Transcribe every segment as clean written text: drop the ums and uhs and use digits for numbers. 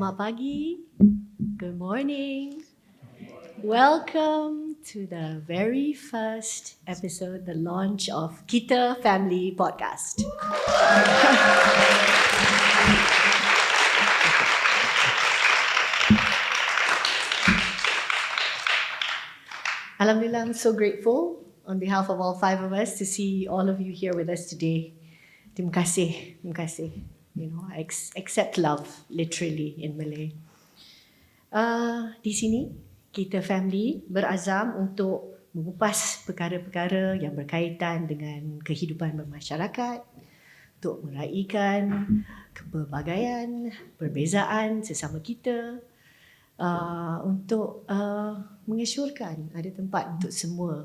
Selamat pagi. Good morning. Welcome to the very first episode, the launch of Kita Family Podcast. Alhamdulillah, I'm so grateful on behalf of all five of us to see all of you here with us today. Terima kasih, terima kasih. You know, I accept love literally in Malay. Di sini kita family berazam untuk mengupas perkara-perkara yang berkaitan dengan kehidupan bermasyarakat, untuk meraihkan kepelbagaian, perbezaan sesama kita, untuk mengesyorkan ada tempat untuk semua,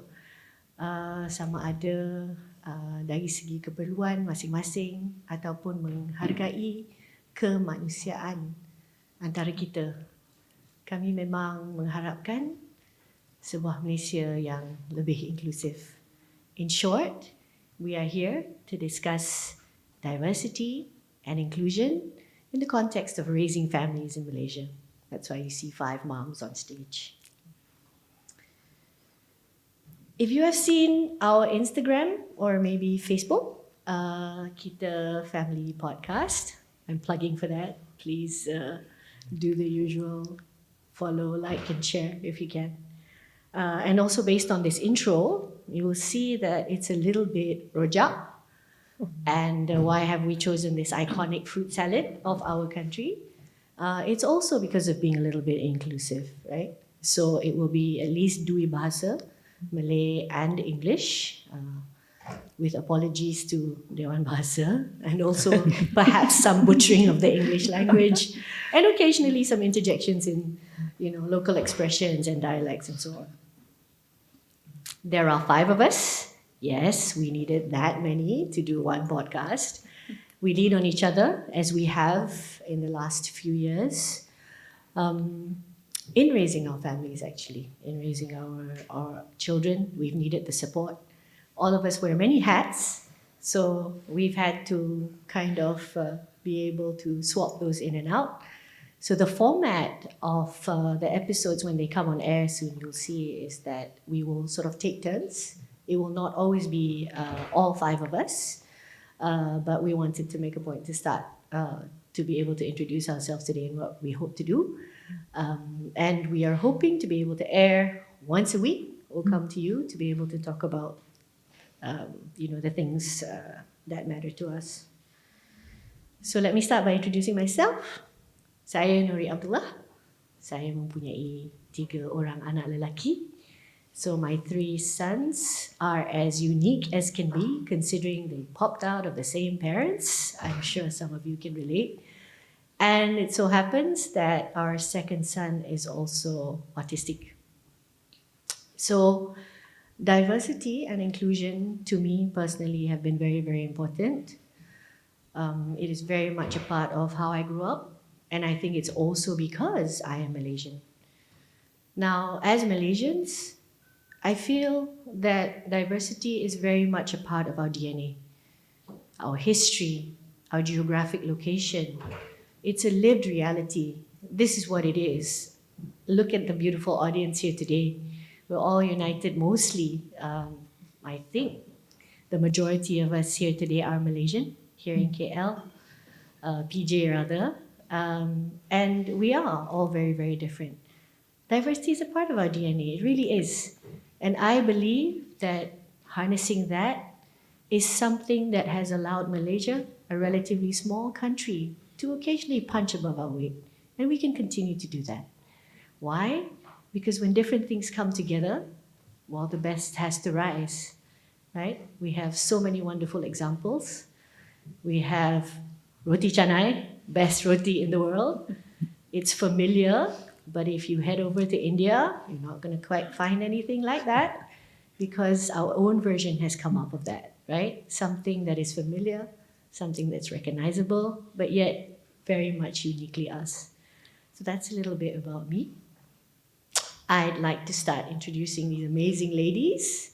sama ada dari segi keperluan masing-masing ataupun menghargai kemanusiaan antara kita. Kami memang mengharapkan sebuah Malaysia yang lebih inklusif. In short, we are here to discuss diversity and inclusion in the context of raising families in Malaysia. That's why you see 5 moms on stage. If you have seen our Instagram or maybe Facebook, Kita Family Podcast, I'm plugging for that. Please do the usual follow, like and share if you can. And also based on this intro, you will see that it's a little bit rojak. And why have we chosen this iconic fruit salad of our country? It's also because of being a little bit inclusive, right? So it will be at least dua bahasa, Malay and English, with apologies to Dewan Bahasa, and also perhaps some butchering of the English language, and occasionally some interjections in, local expressions and dialects and so on. There are 5 of us. Yes, we needed that many to do one podcast. We lean on each other as we have in the last few years, in raising our families actually, in raising our children. We've needed the support. All of us wear many hats, so we've had to kind of be able to swap those in and out. So the format of the episodes when they come on air soon, you'll see, is that we will sort of take turns. It will not always be all 5 of us, but we wanted to make a point to start to be able to introduce ourselves today and what we hope to do. And we are hoping to be able to air once a week. We'll come to you to be able to talk about the things that matter to us. So let me start by introducing myself. Saya Nori Abdullah. Saya mempunyai 3 orang anak lelaki. So my 3 sons are as unique as can be, considering they popped out of the same parents. I'm sure some of you can relate. And it so happens that our second son is also autistic. So diversity and inclusion to me personally have been very, very important. It is very much a part of how I grew up, and I think it's also because I am Malaysian. Now, as Malaysians, I feel that diversity is very much a part of our DNA, our history, our geographic location. It's a lived reality. This is what it is. Look at the beautiful audience here today. We're all united mostly. I think the majority of us here today are Malaysian, here in KL, PJ rather. And we are all very, very different. Diversity is a part of our DNA. It really is. And I believe that harnessing that is something that has allowed Malaysia, a relatively small country, to occasionally punch above our weight. And we can continue to do that. Why? Because when different things come together, well, the best has to rise, right? We have so many wonderful examples. We have roti canai, best roti in the world. It's familiar, but if you head over to India, you're not going to quite find anything like that, because our own version has come up of that, right? Something that is familiar, something that's recognizable, but yet very much uniquely us. So that's a little bit about me. I'd like to start introducing these amazing ladies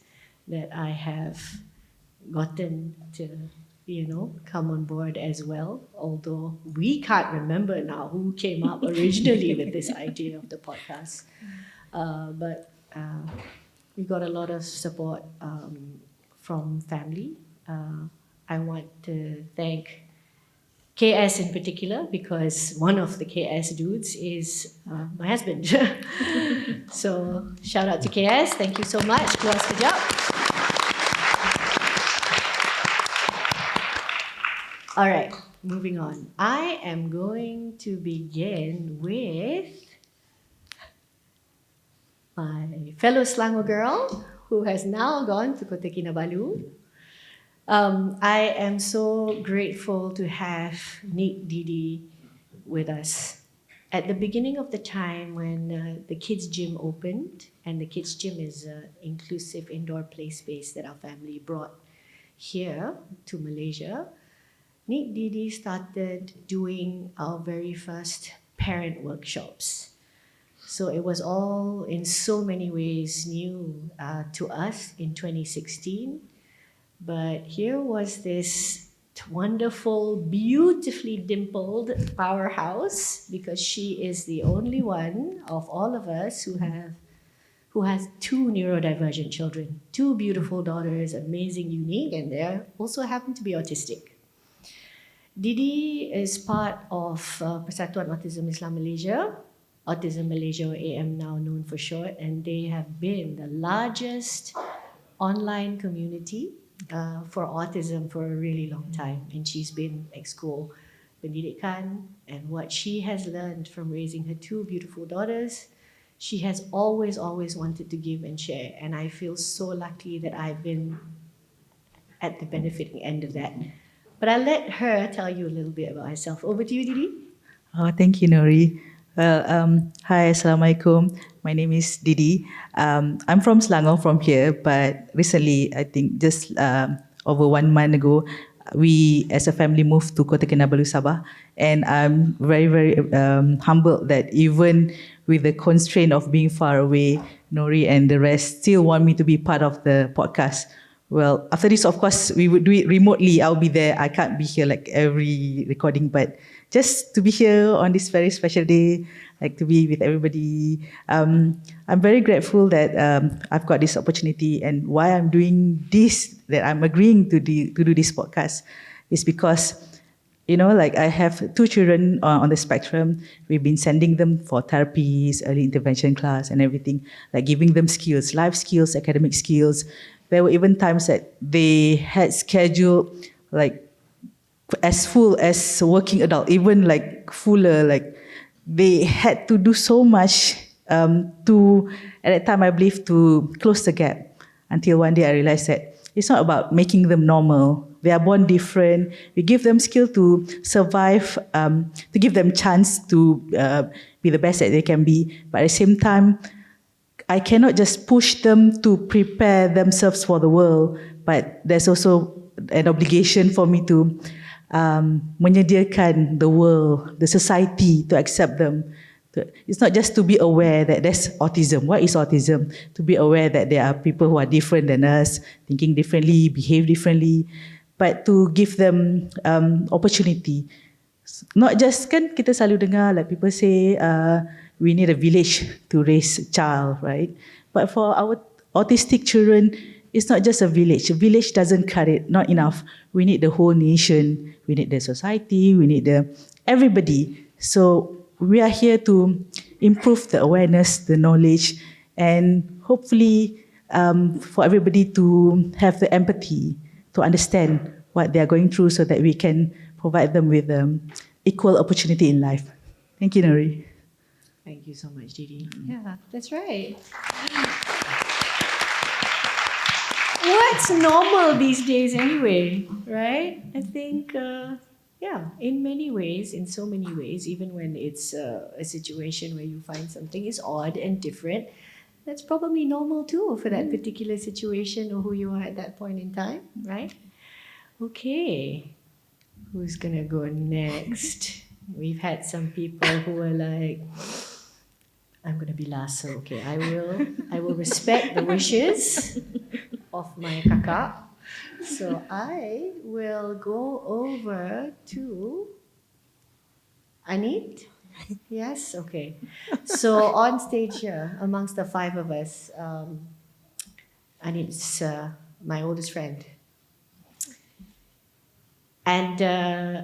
that I have gotten to come on board as well. Although we can't remember now who came up originally with this idea of the podcast. But we got a lot of support from family. I want to thank KS in particular because one of the KS dudes is my husband. So shout out to KS. Thank you so much. Puas kejap. All right, moving on. I am going to begin with my fellow Selangor girl who has now gone to Kota Kinabalu. I am so grateful to have Didi with us. At the beginning of the time when the kids' gym opened, and the kids' gym is an inclusive indoor play space that our family brought here to Malaysia, Didi started doing our very first parent workshops. So it was all in so many ways new to us in 2016. But here was this wonderful, beautifully dimpled powerhouse because she is the only one of all of us who has two neurodivergent children, two beautiful daughters, amazing, unique, and they also happen to be autistic. Didi is part of Persatuan Autism Islam Malaysia, Autism Malaysia, or AM now known for short, and they have been the largest online community for autism for a really long time. And she's been Exco Pendidikan, and what she has learned from raising her two beautiful daughters, she has always wanted to give and share. And I feel so lucky that I've been at the benefiting end of that. But I'll let her tell you a little bit about herself. Over to you, Didi. Oh, thank you, Nori. Well, hi, Assalamualaikum. My name is Didi. I'm from Selangor, from here, but recently, I think just over 1 month ago, we as a family moved to Kota Kinabalu, Sabah. And I'm very humbled that even with the constraint of being far away, Nori and the rest still want me to be part of the podcast. Well, after this, of course, we would do it remotely. I'll be there. I can't be here like every recording, but just to be here on this very special day, like to be with everybody. I'm very grateful that I've got this opportunity, and why I'm doing this, that I'm agreeing to do this podcast, is because, like I have 2 children on the spectrum. We've been sending them for therapies, early intervention class and everything, like giving them skills, life skills, academic skills. There were even times that they had scheduled like as full as working adult, even like fuller, like they had to do so much to, at that time I believe, to close the gap, until one day I realized that it's not about making them normal. They are born different. We give them skill to survive, to give them chance to be the best that they can be. But at the same time, I cannot just push them to prepare themselves for the world, but there's also an obligation for me to menyediakan the world, the society to accept them. It's not just to be aware that there's autism. What is autism? To be aware that there are people who are different than us, thinking differently, behave differently, but to give them opportunity. Not just, kan kita selalu dengar like people say, we need a village to raise a child, right? But for our autistic children, it's not just a village. A village doesn't cut it, not enough. We need the whole nation. We need the society. We need everybody. So we are here to improve the awareness, the knowledge, and hopefully for everybody to have the empathy to understand what they are going through, so that we can provide them with equal opportunity in life. Thank you, Nori. Thank you so much, Didi. Yeah, that's right. What's normal these days anyway, right? I think, in many ways, in so many ways, even when it's a situation where you find something is odd and different, that's probably normal too for that particular situation or who you are at that point in time, right? Okay, who's gonna go next? We've had some people who are like, I'm gonna be last, so okay, I will respect the wishes of my kakak. So I will go over to Anit. Yes, okay. So on stage here, amongst the five of us, Anit's my oldest friend. And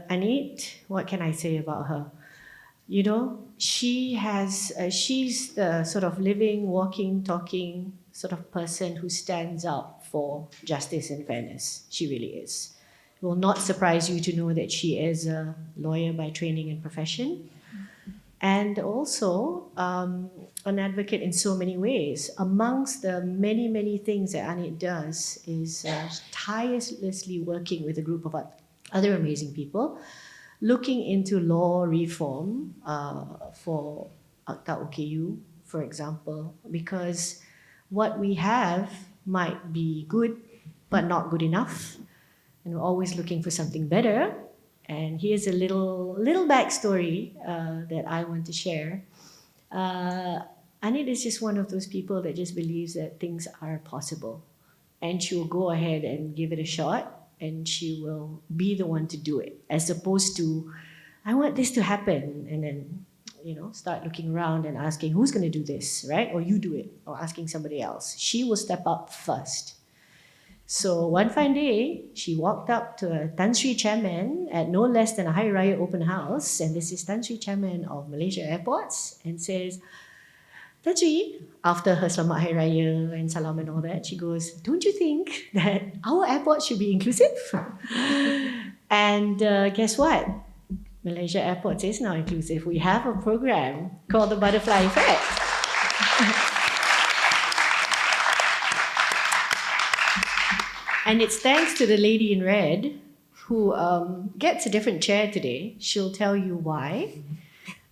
Anit, what can I say about her? You know, she's the sort of living, walking, talking sort of person who stands up for justice and fairness. She really is. It will not surprise you to know that she is a lawyer by training and profession, and also an advocate in so many ways. Amongst the many, many things that Anit does is tirelessly working with a group of other amazing people, looking into law reform for Akta OKU, for example, because what we have might be good but not good enough, and we're always looking for something better. And here's a little backstory that I want to share. Anit is just one of those people that just believes that things are possible, and she will go ahead and give it a shot, and she will be the one to do it, as opposed to, I want this to happen, and then start looking around and asking who's going to do this, right? Or you do it, or asking somebody else. She will step up first. So one fine day, she walked up to a Tan Sri chairman at no less than a Hari Raya open house, and this is Tan Sri chairman of Malaysia Airports, and says, Tan Sri, after her Selamat Hari Raya and salam and all that, she goes, don't you think that our airport should be inclusive? And guess what? Malaysia Airports is now inclusive. We have a program called the Butterfly Effect. And it's thanks to the lady in red who gets a different chair today. She'll tell you why.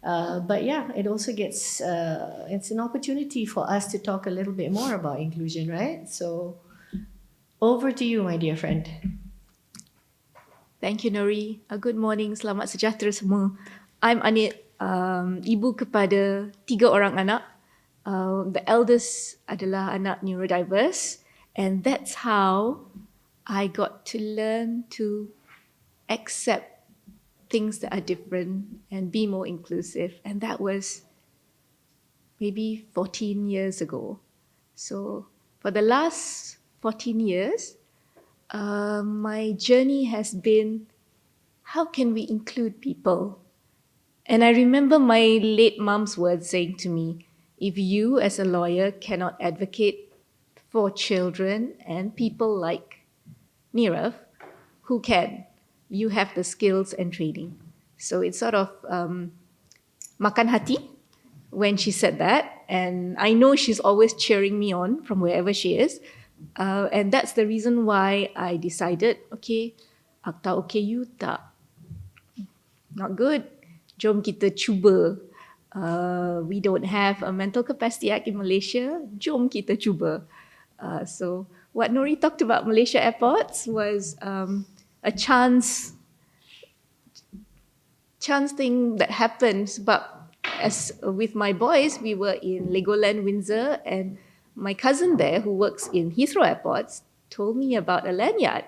But yeah, it also gets, it's an opportunity for us to talk a little bit more about inclusion, right? So over to you, my dear friend. Thank you, Nori. Good morning, selamat sejahtera semua. I'm Anit, ibu kepada 3 orang anak. The eldest adalah anak neurodiverse, and that's how I got to learn to accept things that are different and be more inclusive. And that was maybe 14 years ago. So for the last 14 years, my journey has been, how can we include people? And I remember my late mom's words saying to me, if you as a lawyer cannot advocate for children and people like Nirav, who can? You have the skills and training. So it's sort of makan hati when she said that. And I know she's always cheering me on from wherever she is. And that's the reason why I decided, okay, Akta OKU tak, not good. Jom kita cuba. We don't have a Mental Capacity Act in Malaysia. Jom kita cuba. So what Nori talked about Malaysia Airports was a chance thing that happens. But as with my boys, we were in Legoland Windsor, and my cousin there who works in Heathrow Airports told me about a lanyard.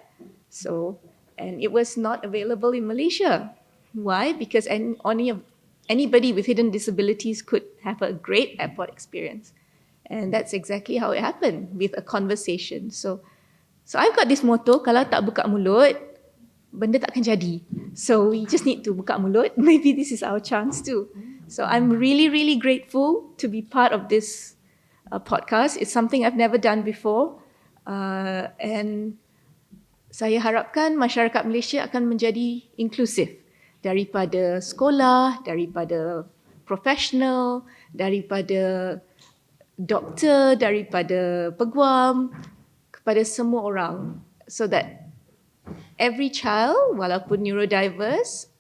So, and it was not available in Malaysia. Why? Because anybody with hidden disabilities could have a great airport experience. And that's exactly how it happened, with a conversation. So I've got this motto, kalau tak buka mulut, benda tak akan jadi. So we just need to buka mulut. Maybe this is our chance too. So I'm really, really grateful to be part of this podcast. It's something I've never done before. And saya harapkan masyarakat Malaysia akan menjadi inklusif. Daripada sekolah, daripada profesional, daripada doktor, daripada peguam, kepada semua orang. So that every child, walaupun neurodiverse,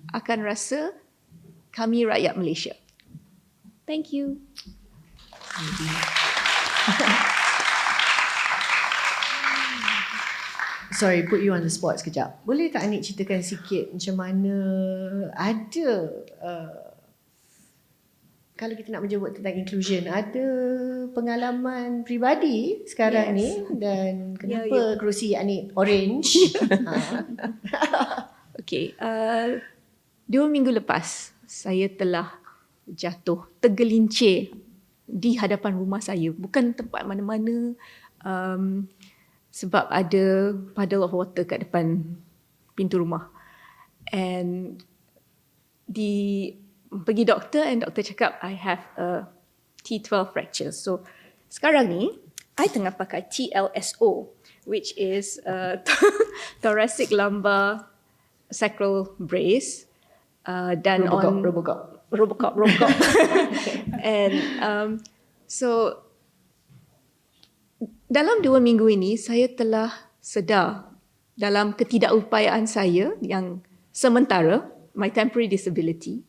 akan rasa kami rakyat Malaysia. Thank you. Sorry, put you on the spot sekejap. Boleh tak Anit ceritakan sikit macam mana ada kalau kita nak menjemput tentang inclusion, ada pengalaman peribadi sekarang ni dan kenapa kerusi Anit orange? Okay, 2 minggu lepas saya telah jatuh tergelincir di hadapan rumah saya, bukan tempat mana-mana, sebab ada puddle of water kat depan pintu rumah. And pergi doktor and doktor cakap I have a T12 fracture. So sekarang ni I tengah pakai TLSO, which is thoracic lumbar sacral brace, dan Robocop. And so dalam 2 minggu ini saya telah sedar dalam ketidakupayaan saya yang sementara, my temporary disability,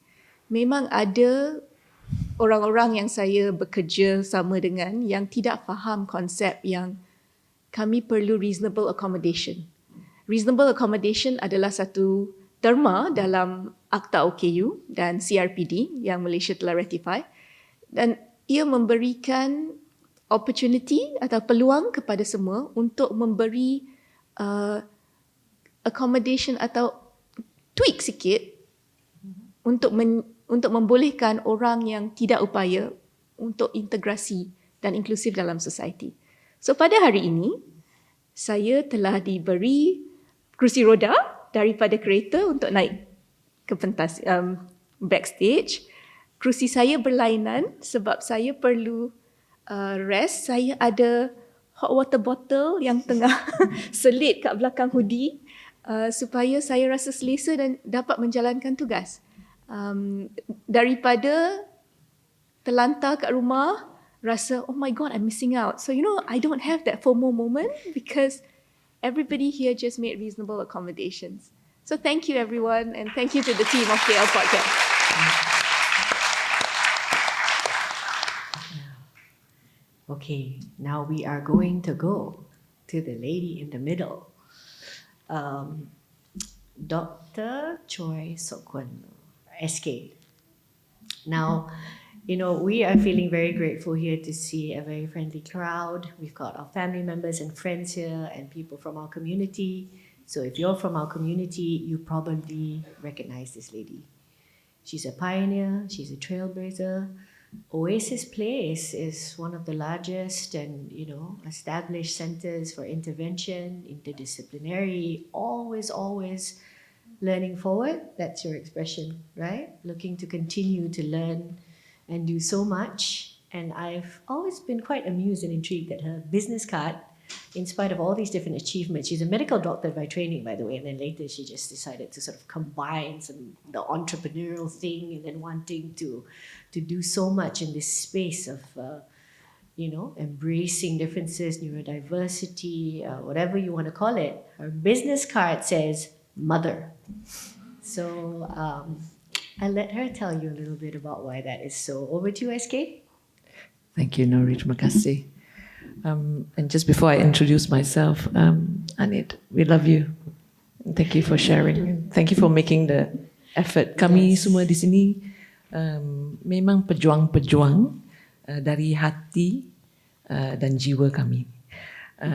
memang ada orang-orang yang saya bekerja sama dengan yang tidak faham konsep yang kami perlu reasonable accommodation. Reasonable accommodation adalah satu terma dalam Akta OKU dan CRPD yang Malaysia telah ratify, dan ia memberikan opportunity atau peluang kepada semua untuk memberi accommodation atau tweak sikit untuk membolehkan orang yang tidak upaya untuk integrasi dan inklusif dalam society. So pada hari ini, saya telah diberi kerusi roda daripada kereta untuk naik ke pentas backstage. Kerusi saya berlainan sebab saya perlu rest. Saya ada hot water bottle yang tengah selit kat belakang hoodie supaya saya rasa selesa dan dapat menjalankan tugas. Daripada terlantar kat rumah, rasa, oh my God, I'm missing out. So, I don't have that FOMO moment because everybody here just made reasonable accommodations. So thank you everyone, and thank you to the team of KLPodFest. Okay, now we are going to go to the lady in the middle. Dr. Choy SK. Now, we are feeling very grateful here to see a very friendly crowd. We've got our family members and friends here and people from our community. So if you're from our community, you probably recognize this lady. She's a pioneer, she's a trailblazer. Oasis Place is one of the largest and, established centers for intervention, interdisciplinary, always learning forward. That's your expression, right? Looking to continue to learn and do so much. And I've always been quite amused and intrigued at her business card, in spite of all these different achievements. She's a medical doctor by training, by the way, and then later she just decided to sort of combine the entrepreneurial thing and then wanting to do so much in this space of, embracing differences, neurodiversity, whatever you want to call it. Her business card says mother. So I'll let her tell you a little bit about why that is so. Over to you, SK. Thank you, Nori. Terima kasih. And just before I introduce myself, Anit, we love you. Thank you for sharing. Thank you for making the effort. Kami semua di sini memang pejuang-pejuang dari hati dan jiwa kami.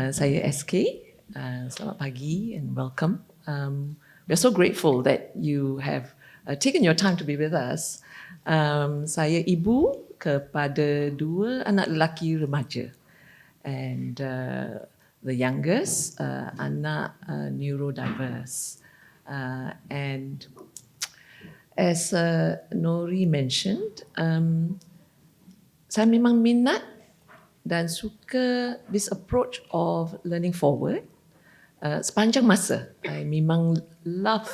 Saya SK. Selamat pagi and welcome. We are so grateful that you have taken your time to be with us. Saya ibu kepada 2 anak lelaki remaja. And the youngest, anak neurodiverse. And as Nori mentioned, saya memang minat dan suka this approach of learning forward. Sepanjang masa, I memang love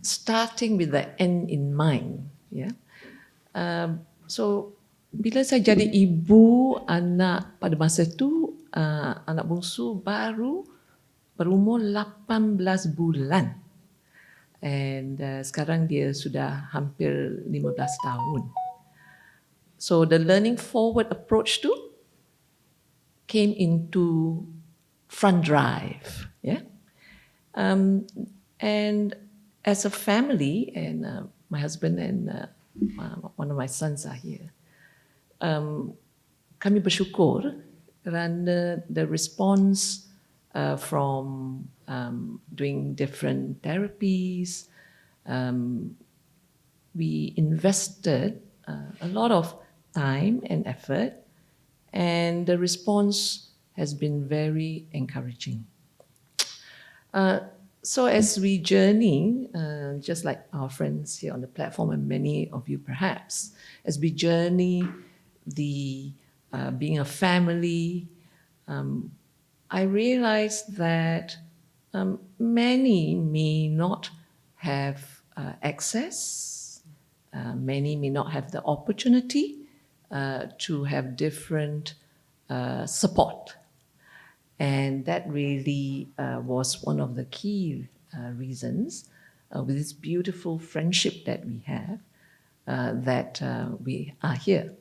starting with the end in mind. Yeah. So bila saya jadi ibu anak pada masa itu, anak bungsu baru berumur 18 bulan. And sekarang dia sudah hampir 15 tahun. So the learning forward approach tu came into front drive. Yeah. And as a family, and my husband and one of my sons are here. Kami bersyukur kerana the response from doing different therapies. We invested a lot of time and effort, and the response has been very encouraging. So as we journey, just like our friends here on the platform and many of you perhaps, as we journey the being a family, I realized that many may not have access, many may not have the opportunity to have different support. And that really was one of the key reasons with this beautiful friendship that we have that we are here.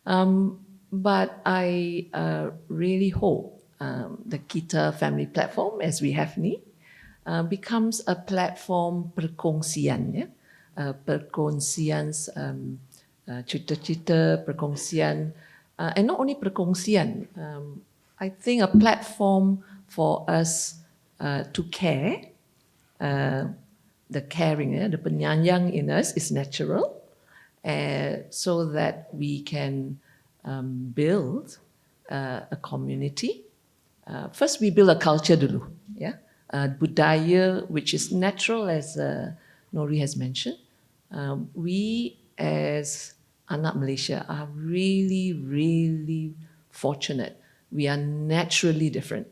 But I really hope the Kita Family Platform, as we have ni, becomes a platform perkongsian, ya? Perkongsian cerita-cerita, perkongsian, and not only perkongsian, I think a platform for us to care. The caring, the penyayang in us is natural, so that we can build a community. First, we build a culture dulu, yeah, budaya which is natural, as Nori has mentioned. We as anak Malaysia are really, really fortunate. We are naturally different.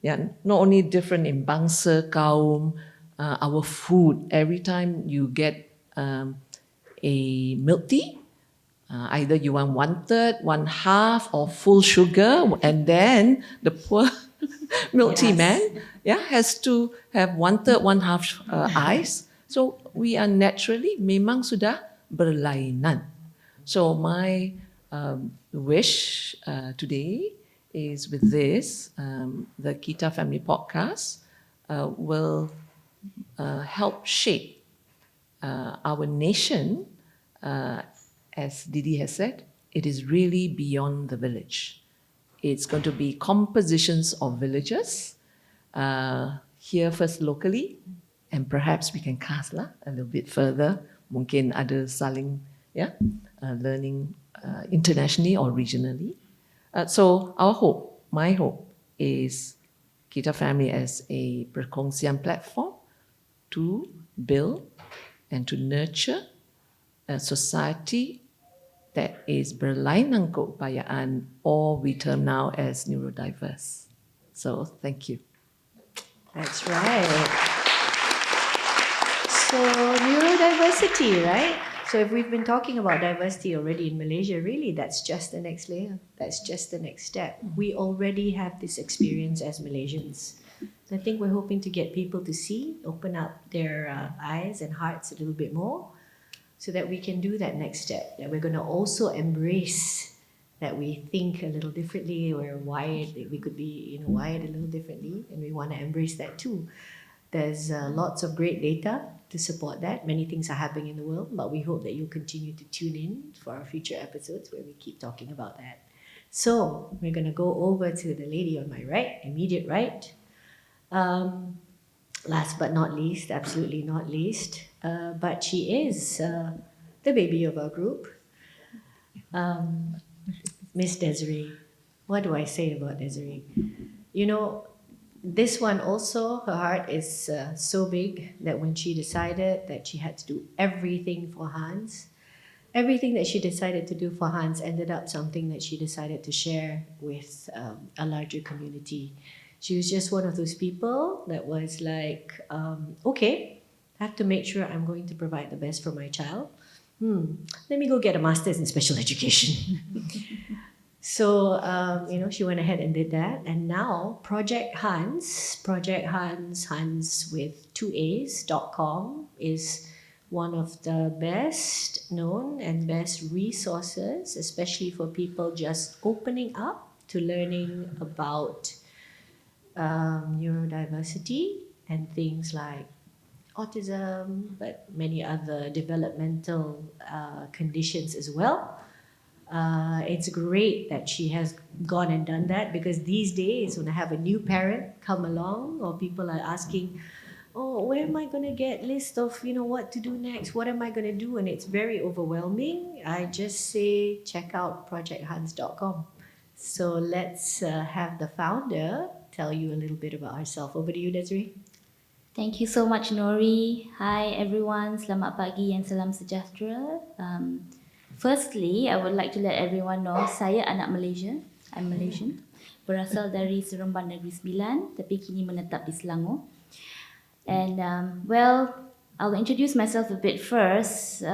Yeah, not only different in bangsa, kaum, our food. Every time you get a milk tea, either you want 1/3, 1/2, or full sugar, and then the poor milk tea man, yeah, has to have 1/3, 1/2 ice. So we are naturally memang sudah berlainan. So my wish today is with this, the Kita Family Podcast will help shape our nation. As Didi has said, it is really beyond the village. It's going to be compositions of villages, here first locally, and perhaps we can cast a little bit further. Mungkin ada saling, learning internationally or regionally. So our hope, my hope, is Kita Family as a perkongsian platform to build and to nurture a society that is berlainan keupayaan, or we term now as neurodiverse. So thank you. That's right. So neurodiversity, right? So if we've been talking about diversity already in Malaysia, really that's just the next layer. That's just the next step. We already have this experience as Malaysians. So I think we're hoping to get people to see, open up their eyes and hearts a little bit more, so that we can do that next step, that we're going to also embrace that we think a little differently, we're wired, that we could be wired a little differently, and we want to embrace that too. There's lots of great data to support that. Many things are happening in the world, but we hope that you'll continue to tune in for our future episodes where we keep talking about that. So we're going to go over to the lady on my right, immediate right. Last but not least, absolutely not least, but she is the baby of our group, Miss Desiree. What do I say about Desiree? This one also, her heart is so big that when she decided that she had to do everything for Hans, everything that she decided to do for Hans ended up something that she decided to share with a larger community. She was just one of those people that was like, okay, I have to make sure I'm going to provide the best for my child. Let me go get a master's in special education. So, she went ahead and did that. And now Project Hans with 2A's.com is one of the best known and best resources, especially for people just opening up to learning about neurodiversity and things like autism, but many other developmental conditions as well. It's great that she has gone and done that, because these days when I have a new parent come along, or people are asking, oh, where am I going to get list of, what to do next? What am I going to do? And it's very overwhelming. I just say, check out projecthans.com. So let's have the founder tell you a little bit about herself. Over to you, Desiree. Thank you so much, Nori. Hi, everyone. Selamat pagi and salam sejahtera. Firstly, I would like to let everyone know saya anak Malaysia. I'm Malaysian. Berasal dari Seremban Negeri Sembilan, tapi kini menetap di Selangor. And I'll introduce myself a bit first.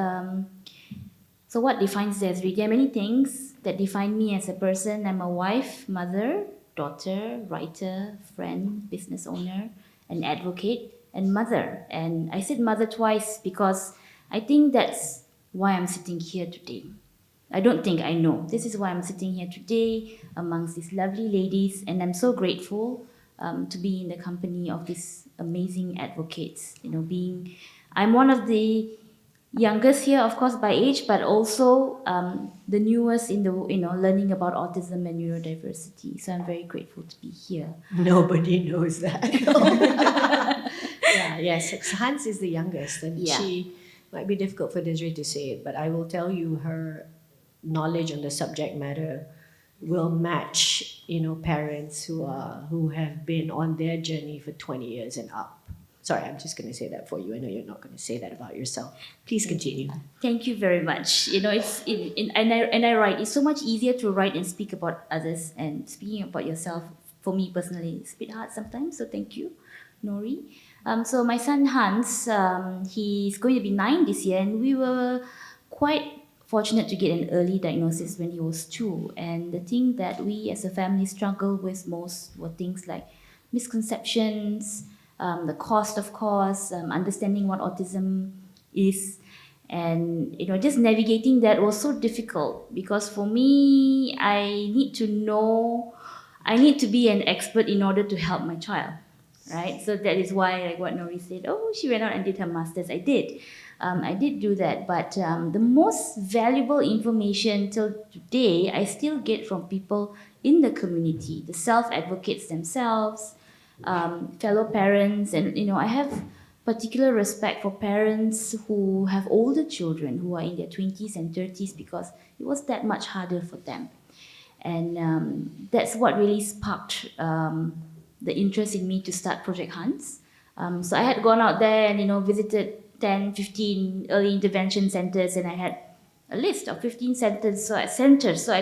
So what defines Desiree? There are many things that define me as a person. I'm a wife, mother, daughter, writer, friend, business owner, an advocate, and mother. And I said mother twice because I think that's why I'm sitting here today. I don't think, I know. This is why I'm sitting here today amongst these lovely ladies, and I'm so grateful to be in the company of these amazing advocates. I'm one of the youngest here, of course, by age, but also the newest in the learning about autism and neurodiversity. So I'm very grateful to be here. Nobody knows that. Yes. Hans is the youngest, and she might be difficult for Desiree to say it, but I will tell you her knowledge on the subject matter will match, parents who have been on their journey for 20 years and up. Sorry, I'm just going to say that for you. I know you're not going to say that about yourself. Please continue. Thank you very much. I write. It's so much easier to write and speak about others, and speaking about yourself, for me personally, it's a bit hard sometimes. So thank you, Nori. So my son Hans, he's going to be 9 this year, and we were quite fortunate to get an early diagnosis when he was 2. And the thing that we as a family struggle with most were things like misconceptions, the cost, of course, understanding what autism is, and just navigating that was so difficult, because for me, I need to be an expert in order to help my child, right? So that is why, like what Nori said, she went out and did her masters. I did do that, but the most valuable information till today I still get from people in the community, the self-advocates themselves, fellow parents, and I have particular respect for parents who have older children who are in their 20s and 30s, because it was that much harder for them. And that's what really sparked the interest in me to start Project Hans. So I had gone out there and visited 10, 15 early intervention centers, and I had a list of 15 centers. So I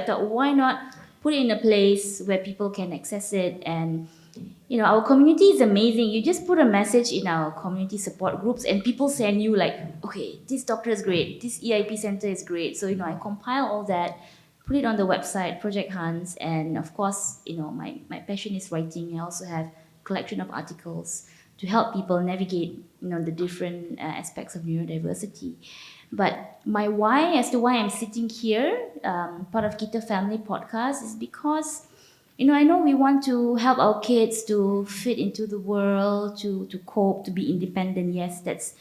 thought, why not put it in a place where people can access it? And our community is amazing. You just put a message in our community support groups, and people send you like, okay, this doctor is great, this EIP center is great. So I compile all that, put it on the website, Project Hans, and of course, my passion is writing. I also have a collection of articles to help people navigate, the different aspects of neurodiversity. But my why, as to why I'm sitting here, part of Kita Family Podcast, is because, I know we want to help our kids to fit into the world, to cope, to be independent. Yes, that's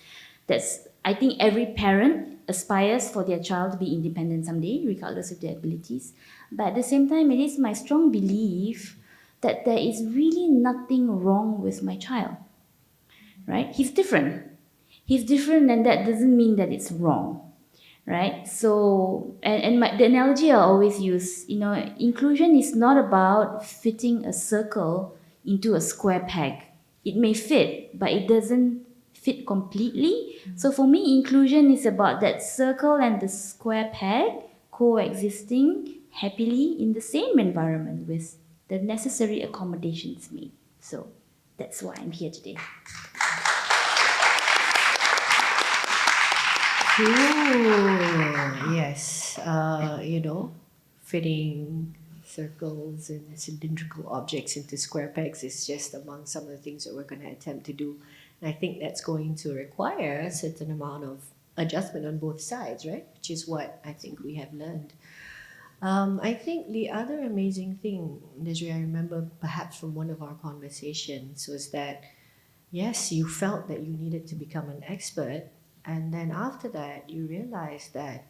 I think every parent aspires for their child to be independent someday, regardless of their abilities. But at the same time, it is my strong belief that there is really nothing wrong with my child. Right? He's different, and that doesn't mean that it's wrong, right? So, the analogy I always use, inclusion is not about fitting a circle into a square peg. It may fit, but it doesn't fit completely. So for me, inclusion is about that circle and the square peg coexisting happily in the same environment with the necessary accommodations made. So that's why I'm here today. Ooh, yes. Fitting circles and cylindrical objects into square pegs is just among some of the things that we're going to attempt to do. And I think that's going to require a certain amount of adjustment on both sides, right? Which is what I think we have learned. I think the other amazing thing, Desiree, I remember perhaps from one of our conversations, was that yes, you felt that you needed to become an expert, and then after that, you realized that,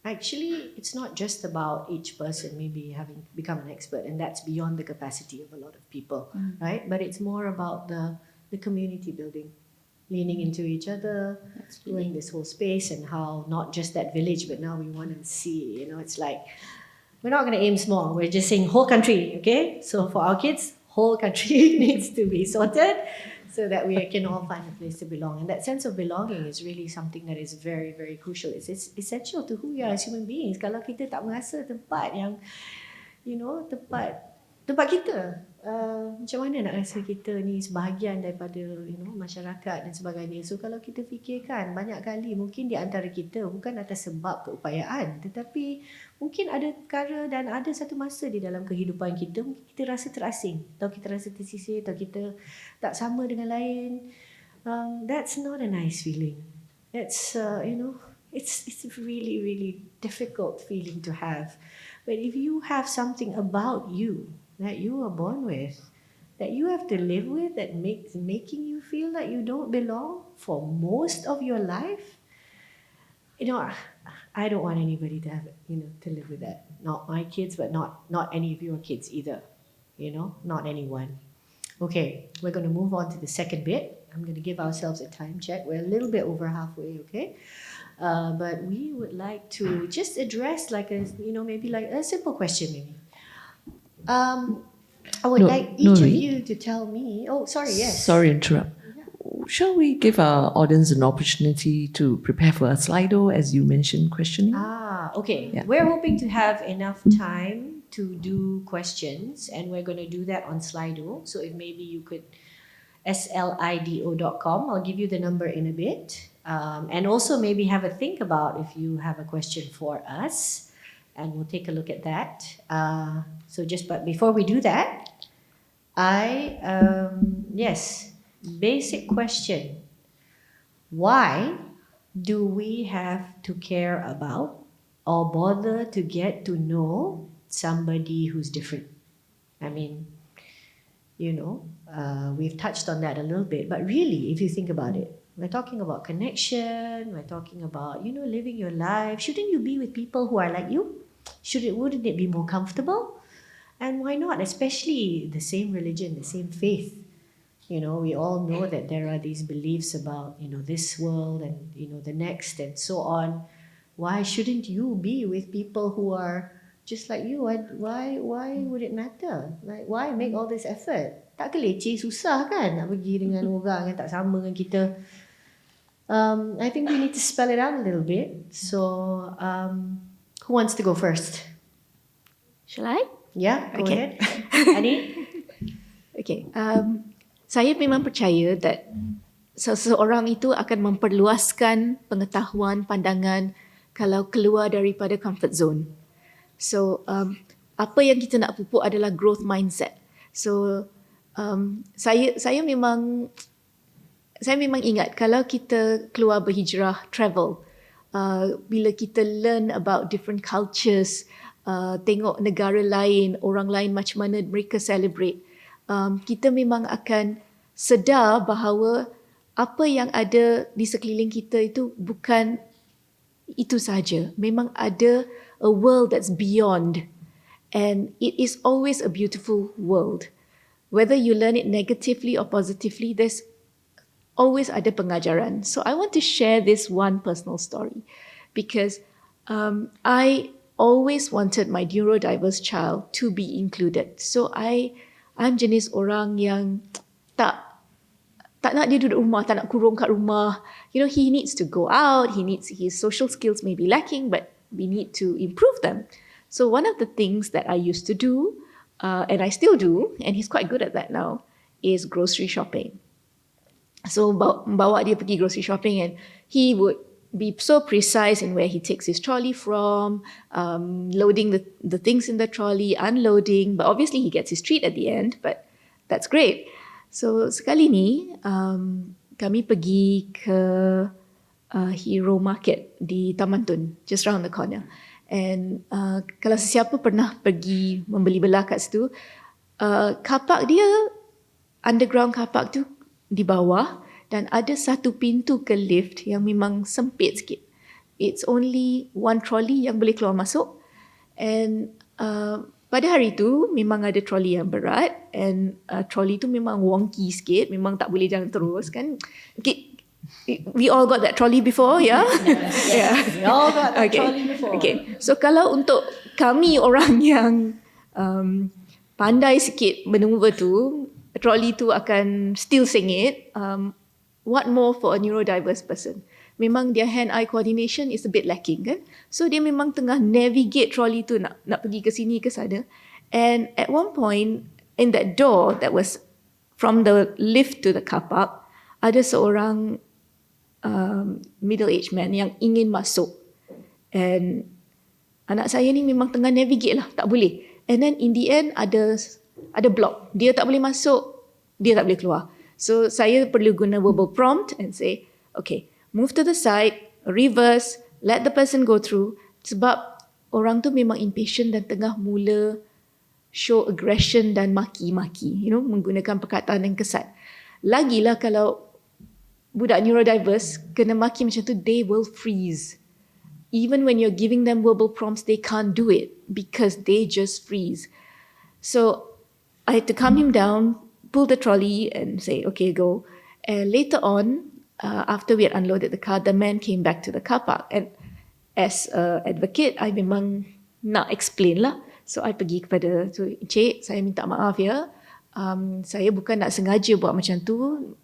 actually, it's not just about each person maybe having become an expert, and that's beyond the capacity of a lot of people, right? But it's more about the community building, leaning into each other, doing this whole space, and how not just that village, but now we want to see, it's like, we're not going to aim small, we're just saying whole country, okay? So for our kids, whole country needs to be sorted so that we can all find a place to belong. And that sense of belonging is really something that is very, very crucial. It's essential to who we are as human beings. Kalau kita tak merasa tempat yang, tempat kita, macam mana nak rasa kita ni sebahagian daripada masyarakat dan sebagainya. So kalau kita fikirkan banyak kali, mungkin di antara kita bukan atas sebab keupayaan, tetapi mungkin ada perkara dan ada satu masa di dalam kehidupan kita mungkin kita rasa terasing, atau kita rasa tersisih, atau kita tak sama dengan lain. That's not a nice feeling. That's it's really, really difficult feeling to have. But if you have something about you that you were born with, that you have to live with, that making you feel like you don't belong for most of your life, I don't want anybody to have to live with that. Not my kids, but not any of your kids either. Not anyone. Okay, we're going to move on to the second bit. I'm going to give ourselves a time check. We're a little bit over halfway, okay? But we would like to just address maybe like a simple question maybe. I would like each of Nori? you to tell me. Oh, sorry, yes. Sorry to interrupt. Shall we give our audience an opportunity to prepare for a Slido, as you mentioned, questioning? Okay. Yeah. We're hoping to have enough time to do questions, and we're going to do that on Slido. So if maybe you could, slido.com, I'll give you the number in a bit. And also maybe have a think about if you have a question for us, and we'll take a look at that. But before we do that, basic question. Why do we have to care about or bother to get to know somebody who's different? I mean, we've touched on that a little bit, but really, if you think about it, we're talking about connection, we're talking about, living your life. Shouldn't you be with people who are like you? Wouldn't it be more comfortable? And why not? Especially the same religion, the same faith. We all know that there are these beliefs about, this world and, the next and so on. Why shouldn't you be with people who are just like you? Why would it matter? Like, why make all this effort? Tak ke leceh, susah kan nak pergi dengan orang yang tak sama dengan kita. I think we need to spell it out a little bit. So, who wants to go first? Shall I? Yeah, go Okay. ahead. Anit? Okay. Saya memang percaya that seseorang itu akan memperluaskan pengetahuan, pandangan kalau keluar daripada comfort zone. So, apa yang kita nak pupuk adalah growth mindset. So, saya memang ingat kalau kita keluar berhijrah, travel, bila kita learn about different cultures, tengok negara lain, orang lain macam mana mereka celebrate, kita memang akan sedar bahawa apa yang ada di sekeliling kita itu bukan itu saja. Memang ada a world that's beyond, and it is always a beautiful world. Whether you learn it negatively or positively, there's always ada pengajaran. So I want to share this one personal story because I always wanted my neurodiverse child to be included. So I'm jenis orang yang tak nak dia duduk rumah, tak nak kurung kat rumah. He needs to go out, his social skills may be lacking, but we need to improve them. So one of the things that I used to do, and I still do, and he's quite good at that now, is grocery shopping. So bawa dia pergi grocery shopping, and he would be so precise in where he takes his trolley from, loading the things in the trolley, unloading, but obviously he gets his treat at the end, but that's great. So sekali ni kami pergi ke Hero Market di Taman Tun, just round the corner. And kalau sesiapa pernah pergi membeli belah kat situ, car park dia, underground car park tu di bawah dan ada satu pintu ke lift yang memang sempit sikit. It's only one trolley yang boleh keluar masuk, and pada hari tu memang ada trolley yang berat, and trolley tu memang wonky sikit, memang tak boleh jalan terus kan. Okay, we all got that trolley before, yeah? Yeah. We all got that Okay. trolley before. Okay. So kalau untuk kami orang yang pandai sikit maneuver tu, trolley tu akan still sengit. What more for a neurodiverse person? Memang their hand-eye coordination is a bit lacking kan. So dia memang tengah navigate trolley tu nak pergi ke sini ke sana. And at one point in that door that was from the lift to the car park, ada seorang middle-aged man yang ingin masuk. And anak saya ni memang tengah navigate lah, tak boleh. And then in the end ada block. Dia tak boleh masuk, dia tak boleh keluar. So saya perlu guna verbal prompt and say, okay, move to the side, reverse, let the person go through. Sebab orang tu memang impatient dan tengah mula show aggression dan maki-maki, menggunakan perkataan yang kesat. Lagilah kalau budak neurodiverse kena maki macam tu, they will freeze. Even when you're giving them verbal prompts, they can't do it because they just freeze. So I had to calm him down, pull the trolley and say, okay, go. And later on, after we had unloaded the car, the man came back to the car park. And as an advocate, I memang nak explain lah. So I pergi kepada tu, Cik, saya minta maaf ya. Saya bukan nak sengaja buat macam tu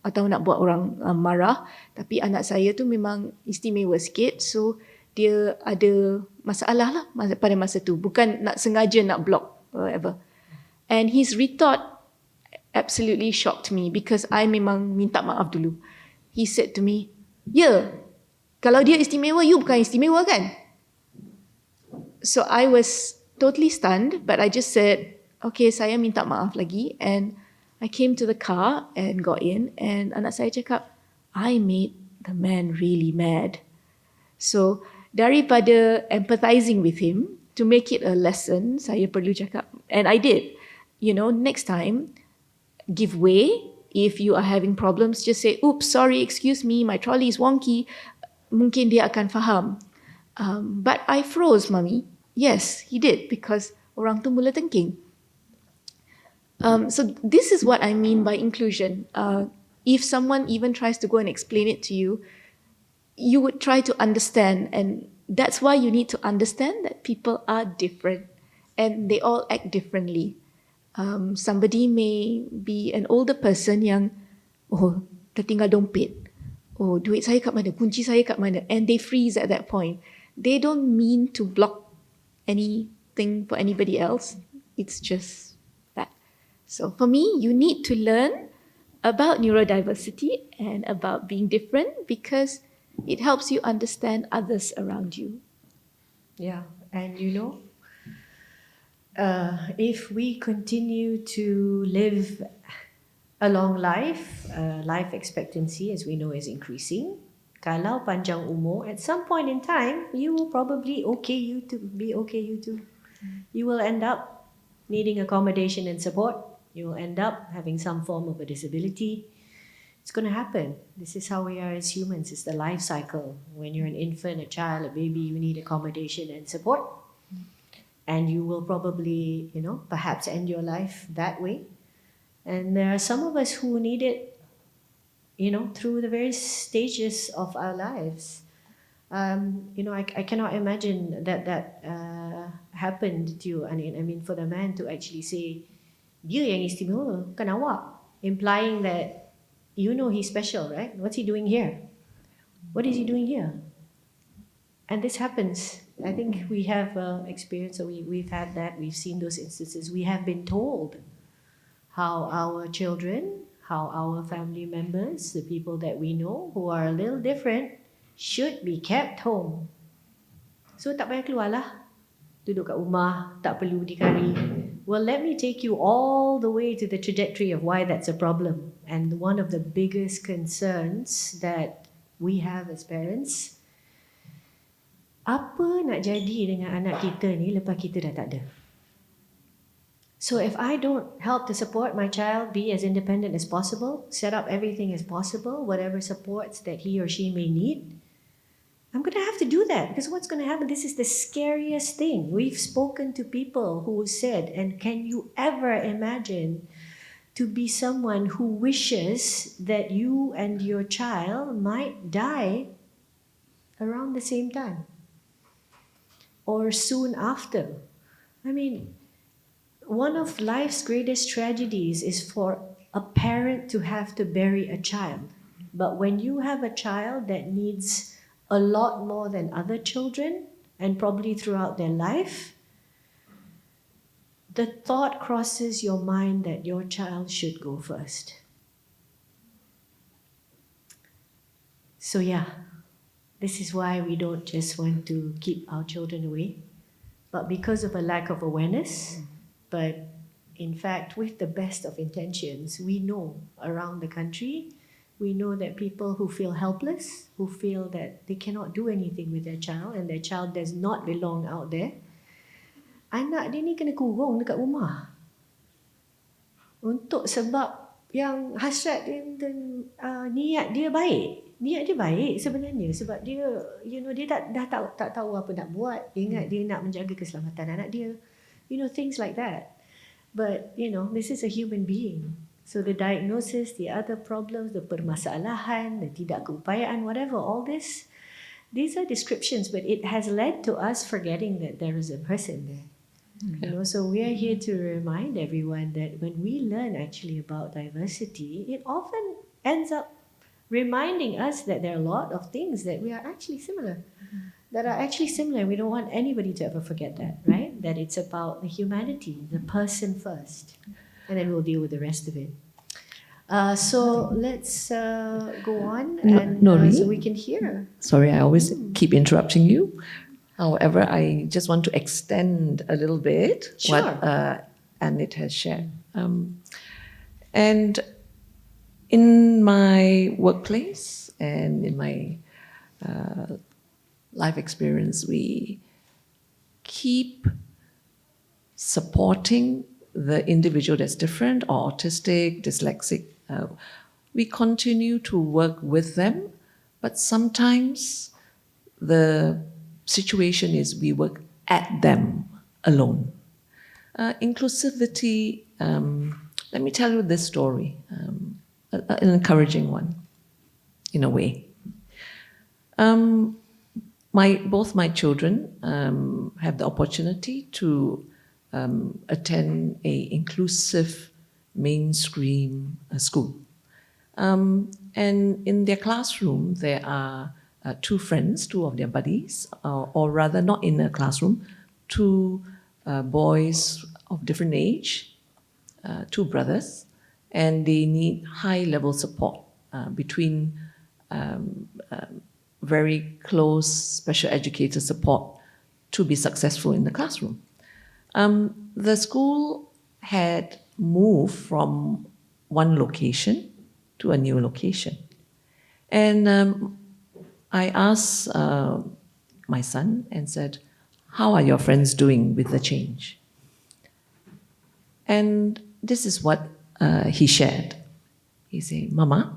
atau nak buat orang marah. Tapi anak saya tu memang istimewa sikit. So dia ada masalah lah pada masa tu. Bukan nak sengaja nak block or whatever. And his retort absolutely shocked me because I memang minta maaf dulu. He said to me, "Ya, kalau dia istimewa, you bukan istimewa kan?" So I was totally stunned, but I just said, "Okay, saya minta maaf lagi." And I came to the car and got in, and anak saya cakap, "I made the man really mad." So daripada empathizing with him, to make it a lesson, saya perlu cakap, and I did. Next time, give way. If you are having problems, just say, "Oops, sorry, excuse me, my trolley is wonky." Mungkin dia akan faham. But I froze, Mummy. Yes, he did, because orang tu mula tengking. So this is what I mean by inclusion. If someone even tries to go and explain it to you, you would try to understand, and that's why you need to understand that people are different and they all act differently. Somebody may be an older person yang, tertinggal dompet. Duit saya kat mana? Kunci saya kat mana? And they freeze at that point. They don't mean to block anything for anybody else. It's just that. So for me, you need to learn about neurodiversity and about being different because it helps you understand others around you. Yeah, and if we continue to live a long life, life expectancy, as we know, is increasing. Kalau panjang umur, at some point in time, you will probably you too. You will end up needing accommodation and support. You will end up having some form of a disability. It's going to happen. This is how we are as humans. It's the life cycle. When you're an infant, a child, a baby, you need accommodation and support. And you will probably, perhaps end your life that way. And there are some of us who need it, through the various stages of our lives. I cannot imagine that happened to you. I mean, for the man to actually say, "Dia yang istimewa, bukan awak," implying that he's special, right? What's he doing here? What is he doing here? And this happens. I think we have experience, so we've had that. We've seen those instances. We have been told how our children, how our family members, the people that we know who are a little different, should be kept home. So tak payah keluar lah. Duduk kat rumah, tak perlu dikari. Well, let me take you all the way to the trajectory of why that's a problem. And one of the biggest concerns that we have as parents, apa nak jadi dengan anak kita ni lepas kita dah tak ada? So if I don't help to support my child be as independent as possible, set up everything as possible, whatever supports that he or she may need, I'm going to have to do that, because what's going to happen? This is the scariest thing. We've spoken to people who said, and can you ever imagine to be someone who wishes that you and your child might die around the same time or soon after? I mean, one of life's greatest tragedies is for a parent to have to bury a child. But when you have a child that needs a lot more than other children, and probably throughout their life, the thought crosses your mind that your child should go first. So yeah, this is why we don't just want to keep our children away, but because of a lack of awareness. But in fact, with the best of intentions, we know around the country, we know that people who feel helpless, who feel that they cannot do anything with their child and their child does not belong out there, anak dia ni kena kurung dekat rumah. Untuk sebab yang hasrat dia dan niat dia baik. Niat dia baik sebenarnya sebab dia, dia dah tak tahu apa nak buat. Dia ingat dia nak menjaga keselamatan anak dia. Things like that. But, this is a human being. So the diagnosis, the other problems, the permasalahan, the tidak keupayaan, whatever, all this, these are descriptions, but it has led to us forgetting that there is a person there. So we are here to remind everyone that when we learn actually about diversity, it often ends up reminding us that there are a lot of things that we are actually similar. That are actually similar. We don't want anybody to ever forget that, right? That it's about the humanity, the person first. And then we'll deal with the rest of it. So let's go on, and Nori? so we can hear. Sorry, I always keep interrupting you. However, I just want to extend a little bit Sure. what Anit has shared. And in my workplace and in my life experience, we keep supporting the individual that's different or autistic, dyslexic. We continue to work with them, but sometimes the situation is we work at them alone. Inclusivity, let me tell you this story, an encouraging one, in a way. Both my children have the opportunity to attend a inclusive mainstream school. And in their classroom, there are two friends, two of their buddies, or rather not in a classroom, two boys of different age, two brothers, and they need high-level support between very close special educator support to be successful in the classroom. The school had moved from one location to a new location. And I asked my son and said, "How are your friends doing with the change?" And this is what he shared. He said, "Mama,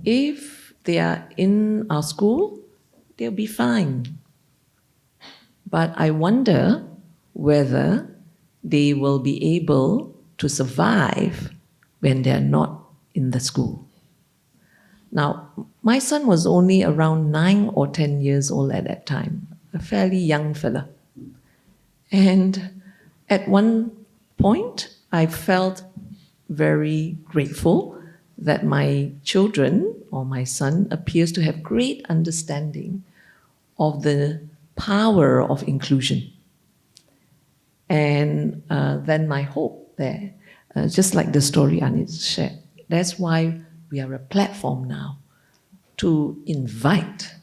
if they are in our school, they'll be fine. But I wonder whether they will be able to survive when they're not in the school." Now, my son was only around 9 or 10 years old at that time, a fairly young fella. And at one point, I felt very grateful that my children, or my son, appears to have great understanding of the power of inclusion. And then my hope there, just like the story Anit shared, that's why we are a platform now to invite.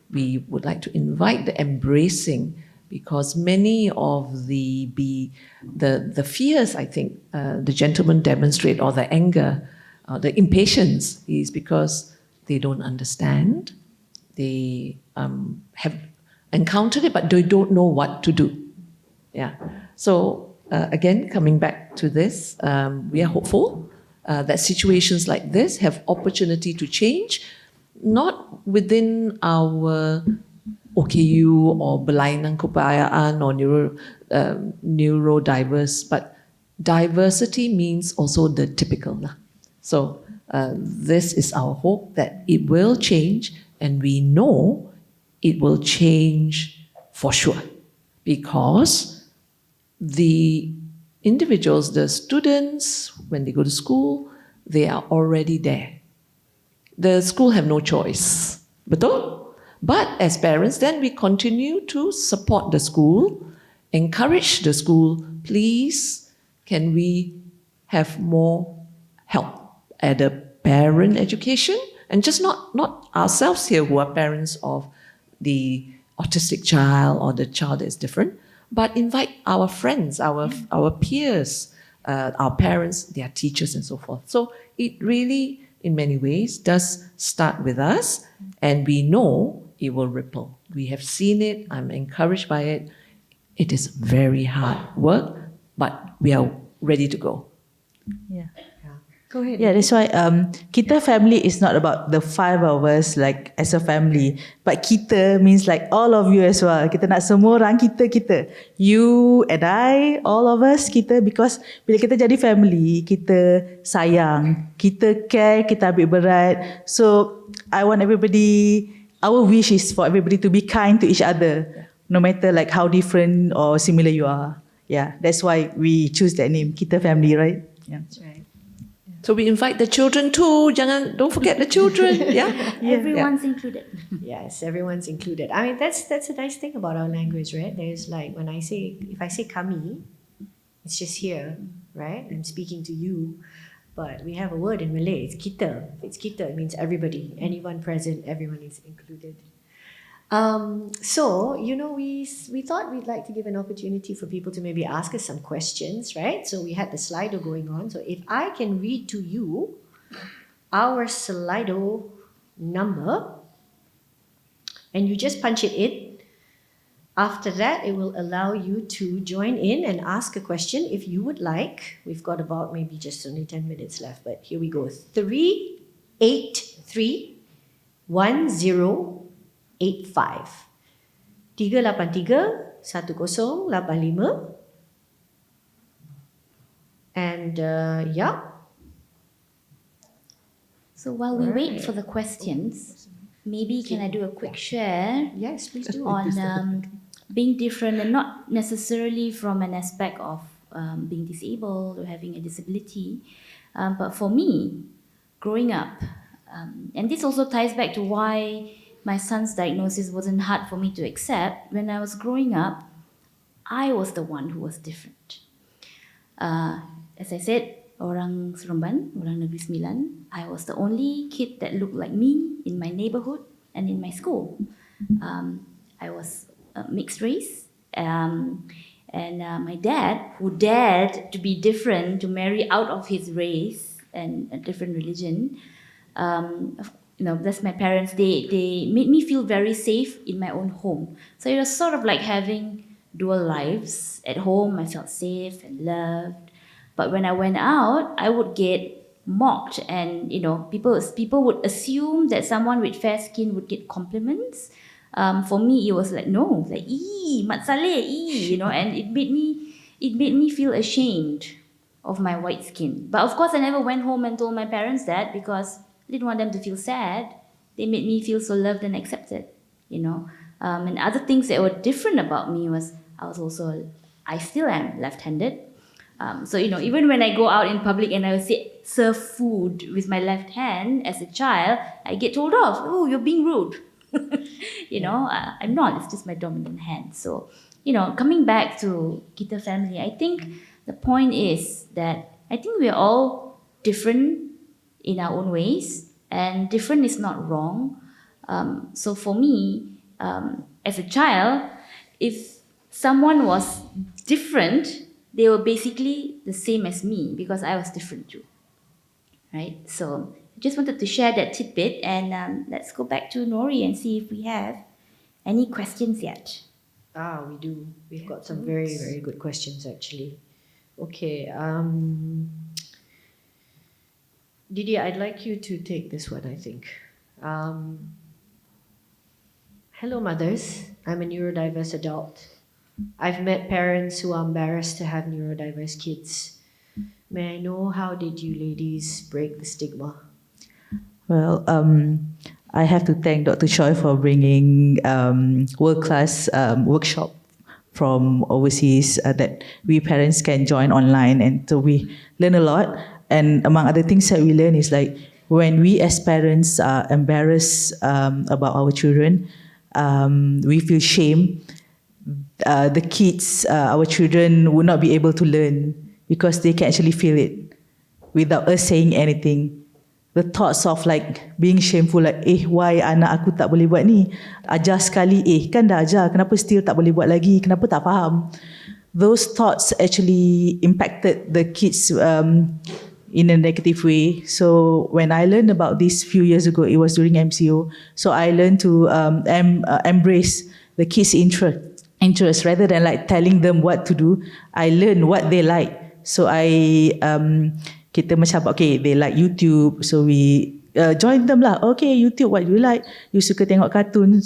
We would like to invite the embracing, because many of the fears, I think, the gentleman demonstrate, or the anger, the impatience, is because they don't understand. They have encountered it, but they don't know what to do. Yeah. So again, coming back to this, we are hopeful that situations like this have opportunity to change, not within our OKU or Berlainan Keupayaan or neurodiverse, but diversity means also the typical. Lah. So this is our hope that it will change, and we know it will change for sure, because the individuals, the students, when they go to school, they are already there. The school have no choice. Betul? But as parents, then we continue to support the school, encourage the school, please, can we have more help at the parent education? And just not ourselves here who are parents of the autistic child or the child that is different, but invite our friends, our peers, our parents, their teachers, and so forth. So it really, in many ways, does start with us, and we know it will ripple. We have seen it. I'm encouraged by it. It is very hard work, but we are ready to go. Yeah. Go ahead. Yeah, that's why kita family is not about the 5 of us like as a family, but kita means like all of you as well. Kita nak semua orang kita. You and I, all of us kita, because bila kita jadi family, kita sayang, kita care, kita ambil berat. So I want everybody, our wish is for everybody to be kind to each other, no matter like how different or similar you are. Yeah, that's why we choose that name, Kita Family, right? Yeah. That's right. So we invite the children too. Don't forget the children. Yeah, Everyone's included. Yes, everyone's included. I mean, that's a nice thing about our language, right? There's like if I say kami, it's just here, right? I'm speaking to you, but we have a word in Malay. It's kita. If it's kita, it means everybody, anyone present, everyone is included. So we thought we'd like to give an opportunity for people to maybe ask us some questions, right? So we had the Slido going on. So if I can read to you our Slido number, and you just punch it in. After that, it will allow you to join in and ask a question if you would like. We've got about maybe just only 10 minutes left, but here we go. 3831085. 3831085. And yeah. So while we wait for the questions, maybe can I do a quick share? Yes, please do. On being different, and not necessarily from an aspect of being disabled or having a disability, but for me, growing up, and this also ties back to why my son's diagnosis wasn't hard for me to accept. When I was growing up, I was the one who was different. As I said, orang Seremban, orang Negeri Sembilan, I was the only kid that looked like me in my neighborhood and in my school. I was mixed race, and my dad, who dared to be different, to marry out of his race and a different religion, that's my parents. They made me feel very safe in my own home. So it was sort of like having dual lives. At home, I felt safe and loved, but when I went out, I would get mocked, and people would assume that someone with fair skin would get compliments. For me, it was like, no, like mat saleh, and it made me feel ashamed of my white skin. But of course, I never went home and told my parents that, because I didn't want them to feel sad. They made me feel so loved and accepted, And other things that were different about me was I still am left-handed. So even when I go out in public and I will serve food with my left hand as a child, I get told off. Oh, you're being rude. I'm not. It's just my dominant hand. So coming back to Kita Family, I think the point is that I think we're all different in our own ways, and different is not wrong. So for me, as a child, if someone was different, they were basically the same as me, because I was different too, right? So I just wanted to share that tidbit, and let's go back to Nori and see if we have any questions yet. We do. We've got some very, very good questions actually. Okay. Didi, I'd like you to take this one, I think. Hello, mothers. I'm a neurodiverse adult. I've met parents who are embarrassed to have neurodiverse kids. May I know, how did you ladies break the stigma? Well, I have to thank Dr. Choy for bringing world-class workshop from overseas that we parents can join online, and so we learn a lot. And among other things that we learn is like when we as parents are embarrassed about our children, we feel shame. The kids, our children, will not be able to learn because they can actually feel it without us saying anything. The thoughts of like being shameful, like why anak aku tak boleh buat ni, ajar sekali, kan dah ajar, kenapa still tak boleh buat lagi, kenapa tak faham. Those thoughts actually impacted the kids in a negative way. So when I learned about this few years ago, it was during MCO, so I learned to embrace the kids' interest rather than like telling them what to do. I learned what they like. So kita macam, okay, they like YouTube, so we join them lah. Okay, YouTube, what do you like? You suka tengok kartun,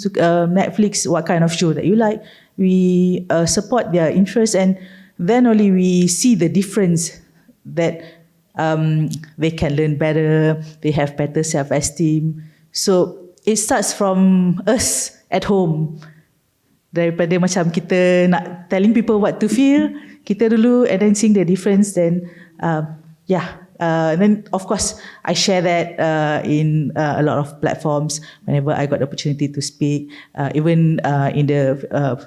Netflix, what kind of show that you like? We support their interest, and then only we see the difference that they can learn better, they have better self-esteem. So it starts from us at home. Daripada macam kita nak telling people what to feel, kita dulu, and then seeing the difference, then and then of course I share that in a lot of platforms whenever I got the opportunity to speak, even in the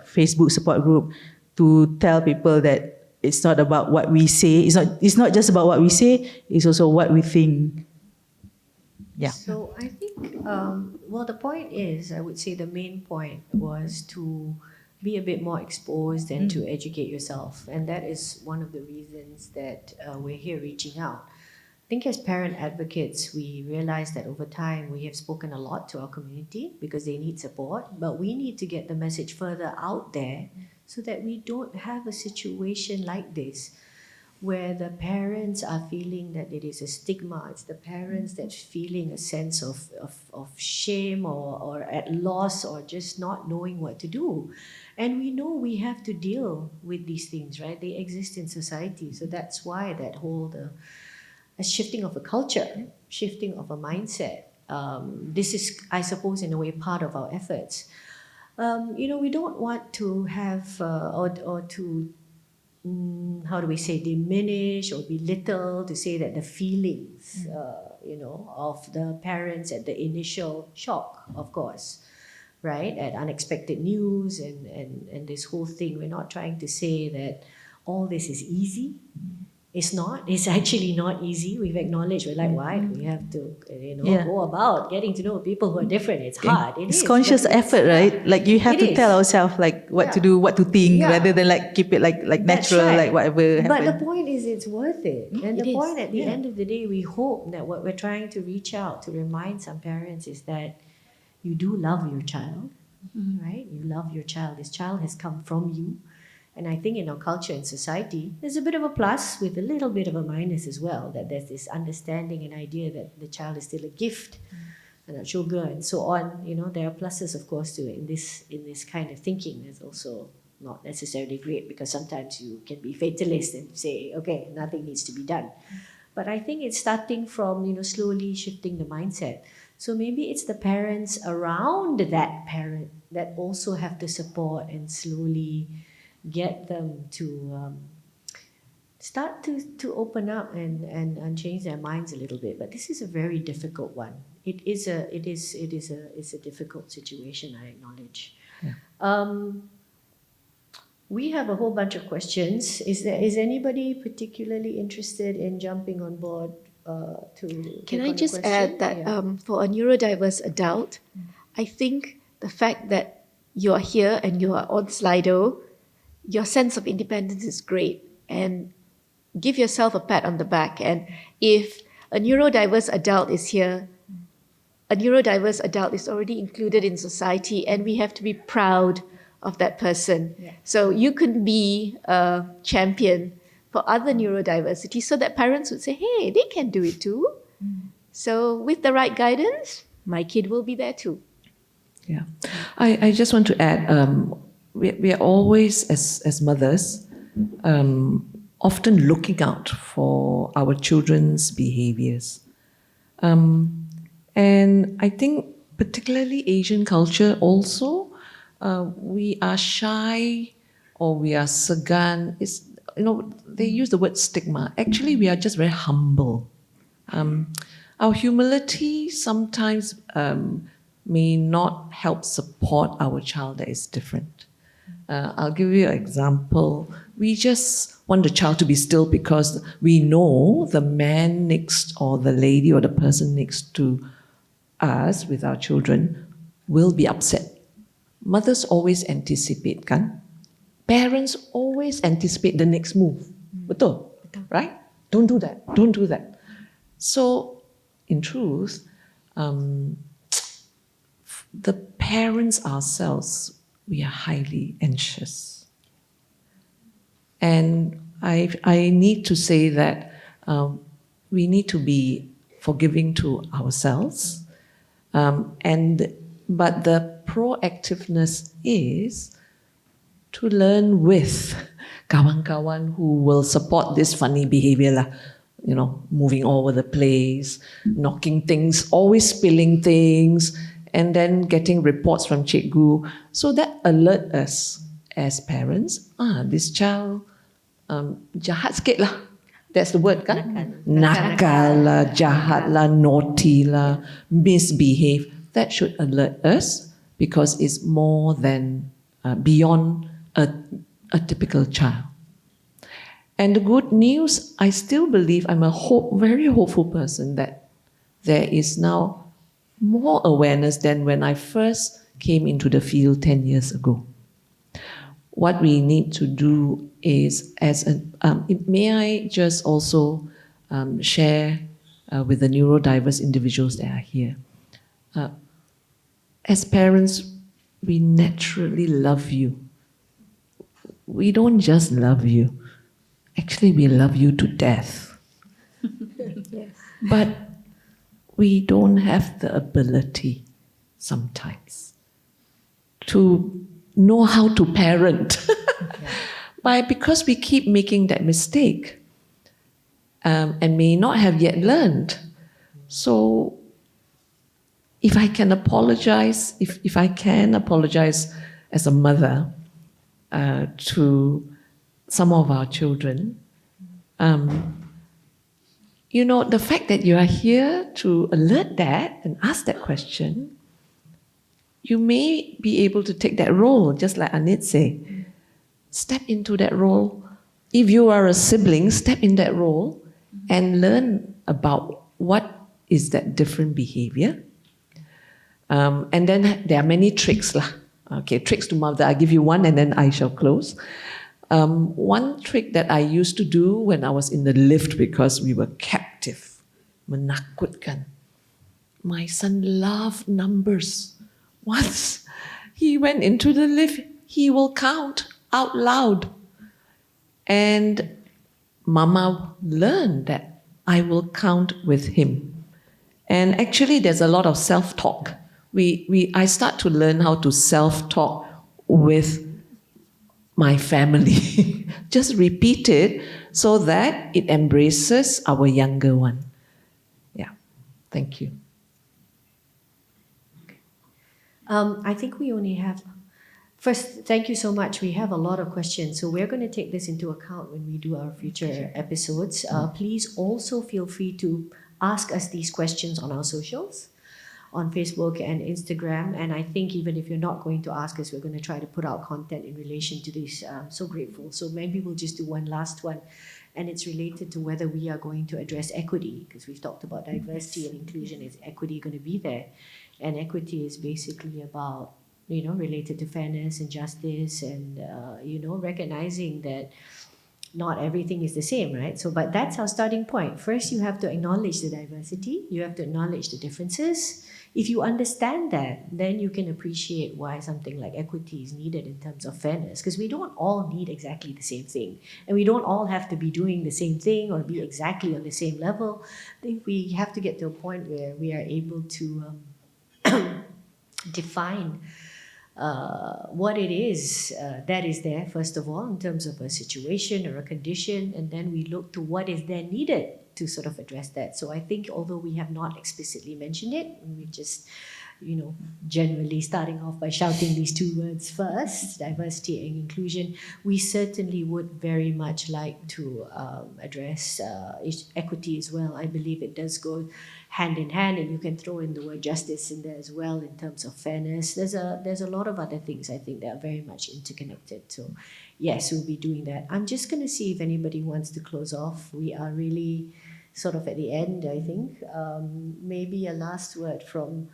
Facebook support group, to tell people that it's not about what we say, it's not just about what we say, it's also what we think. Yeah. So I think, well, the point is, I would say the main point was to be a bit more exposed and to educate yourself. And that is one of the reasons that we're here reaching out. I think as parent advocates, we realize that over time we have spoken a lot to our community because they need support, but we need to get the message further out there so that we don't have a situation like this where the parents are feeling that it is a stigma. It's the parents that's feeling a sense of shame or at loss or just not knowing what to do. And we know we have to deal with these things, right? They exist in society. So that's why that whole a shifting of a culture, shifting of a mindset. This is, I suppose, in a way, part of our efforts. We don't want to have or to how do we say, diminish or belittle, to say that the feelings, of the parents at the initial shock, of course, right, at unexpected news and this whole thing. We're not trying to say that all this is easy. It's not. It's actually not easy. We've acknowledged, we're like, why do we have to, go about getting to know people who are different? It's hard. It's conscious effort, right? Like you have to tell ourselves like what to do, what to think, rather than like keep it like natural, like whatever happens. But the point is, it's worth it. And the point at the end of the day, we hope that what we're trying to reach out to remind some parents is that you do love your child, right? You love your child. This child has come from you. And I think in our culture and society, there's a bit of a plus with a little bit of a minus as well, that there's this understanding and idea that the child is still a gift and a sugar and so on. There are pluses, of course, to it. In this kind of thinking, there's also not necessarily great, because sometimes you can be fatalist and say, okay, nothing needs to be done. But I think it's starting from, slowly shifting the mindset. So maybe it's the parents around that parent that also have to support and slowly get them to start to open up and change their minds a little bit. But this is a very difficult one. It's a difficult situation, I acknowledge. Yeah. We have a whole bunch of questions. Is anybody particularly interested in jumping on board to? Can I just add that for a neurodiverse adult, I think the fact that you are here and you are on Slido, your sense of independence is great, and give yourself a pat on the back. And if a neurodiverse adult is here, a neurodiverse adult is already included in society, and we have to be proud of that person. Yeah. So you could be a champion for other neurodiversity so that parents would say, hey, they can do it too. So with the right guidance, my kid will be there too. Yeah, I just want to add, we are always, as mothers, often looking out for our children's behaviors. And I think particularly Asian culture also, we are shy or we are segan. They use the word stigma. Actually, we are just very humble. Our humility sometimes may not help support our child that is different. I'll give you an example. We just want the child to be still because we know the man next or the lady or the person next to us with our children will be upset. Mothers always anticipate, kan? Parents always anticipate the next move. Betul? Right? Don't do that. Don't do that. So, in truth, the parents ourselves, we are highly anxious. And I need to say that we need to be forgiving to ourselves. But the proactiveness is to learn with kawan-kawan who will support this funny behavior lah. Moving all over the place, knocking things, always spilling things, and then getting reports from cikgu. So that alert us as parents, this child jahat sikit lah. That's the word, kan? Nakal lah, jahat lah, naughty lah, misbehave. That should alert us because it's more than beyond a typical child. And the good news, I still believe, I'm a very hopeful person that there is now more awareness than when I first came into the field 10 years ago. What we need to do is, may I just also share with the neurodiverse individuals that are here. As parents, we naturally love you. We don't just love you. Actually, we love you to death. Yes. But we don't have the ability sometimes to know how to parent. Because we keep making that mistake and may not have yet learned. So if I can apologize, if I can apologize as a mother to some of our children, the fact that you are here to alert that and ask that question, you may be able to take that role, just like Anit said. Step into that role. If you are a sibling, step in that role and learn about what is that different behavior. And then there are many tricks lah. Okay, tricks to mother. I'll give you one and then I shall close. One trick that I used to do when I was in the lift because we were captive, menakutkan. My son loved numbers. Once he went into the lift, he will count out loud. And Mama learned that I will count with him. And actually there's a lot of self-talk. I start to learn how to self-talk with my family. Just repeat it so that it embraces our younger one. Yeah, thank you. I think we only have... First, thank you so much. We have a lot of questions, so we're going to take this into account when we do our future episodes. Please also feel free to ask us these questions on our socials, on Facebook and Instagram. And I think even if you're not going to ask us, we're going to try to put out content in relation to this. I'm so grateful. So maybe we'll just do one last one. And it's related to whether we are going to address equity, because we've talked about diversity and inclusion. Is equity going to be there? And equity is basically about, related to fairness and justice and, recognizing that, not everything is the same, right? So, but that's our starting point. First, you have to acknowledge the diversity. You have to acknowledge the differences. If you understand that, then you can appreciate why something like equity is needed in terms of fairness, because we don't all need exactly the same thing. And we don't all have to be doing the same thing or be exactly on the same level. I think we have to get to a point where we are able to define what it is that is there, first of all, in terms of a situation or a condition, and then we look to what is then needed to sort of address that. So I think although we have not explicitly mentioned it, we just, generally starting off by shouting these two words first, diversity and inclusion, we certainly would very much like to address equity as well. I believe it does go hand in hand, and you can throw in the word justice in there as well in terms of fairness. There's a lot of other things I think that are very much interconnected. So yes, we'll be doing that. I'm just going to see if anybody wants to close off. We are really sort of at the end, I think. Maybe a last word from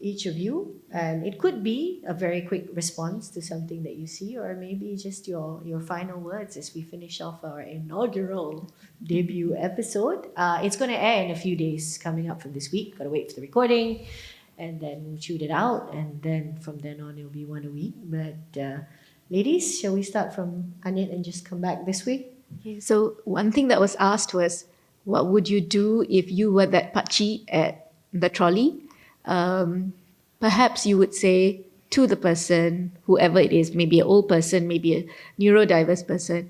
each of you, and it could be a very quick response to something that you see, or maybe just your final words as we finish off our inaugural debut episode. It's going to air in a few days coming up from this week. Got to wait for the recording, and then we'll shoot it out, and then from then on it'll be one a week. But ladies, shall we start from Anit and just come back this week? Okay, so one thing that was asked was, what would you do if you were that pakcik at the trolley? Perhaps you would say to the person, whoever it is, maybe an old person, maybe a neurodiverse person,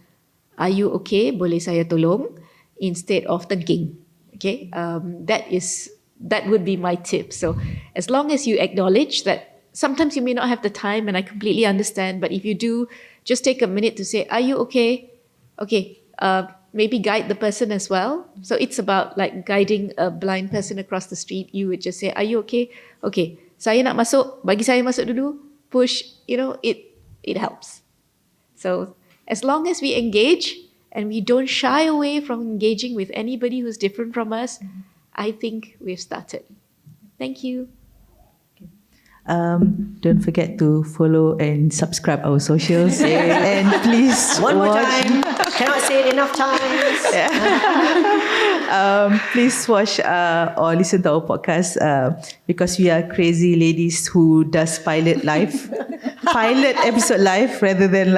are you okay? Boleh saya tolong? Instead of thinking. Okay, that would be my tip. So as long as you acknowledge that sometimes you may not have the time, and I completely understand, but if you do, just take a minute to say, are you okay? Okay, maybe guide the person as well. So it's about like guiding a blind person across the street. You would just say, are you okay? Okay, saya nak masuk, bagi saya masuk dulu, push, it helps. So as long as we engage and we don't shy away from engaging with anybody who's different from us, I think we've started. Thank you. Don't forget to follow and subscribe our socials. And please One more watch. time. Cannot say it enough times. Please watch or listen to our podcast because we are crazy ladies who does pilot episode live rather than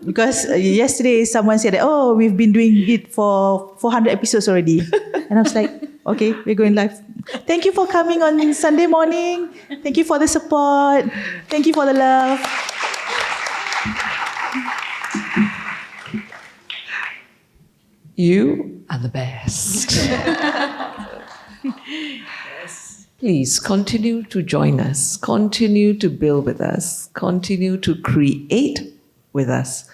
because yesterday someone said that, oh, we've been doing it for 400 episodes already. And I was like, okay, we're going live. Thank you for coming on Sunday morning. Thank you for the support. Thank you for the love. You are the best. Please continue to join us, continue to build with us, continue to create with us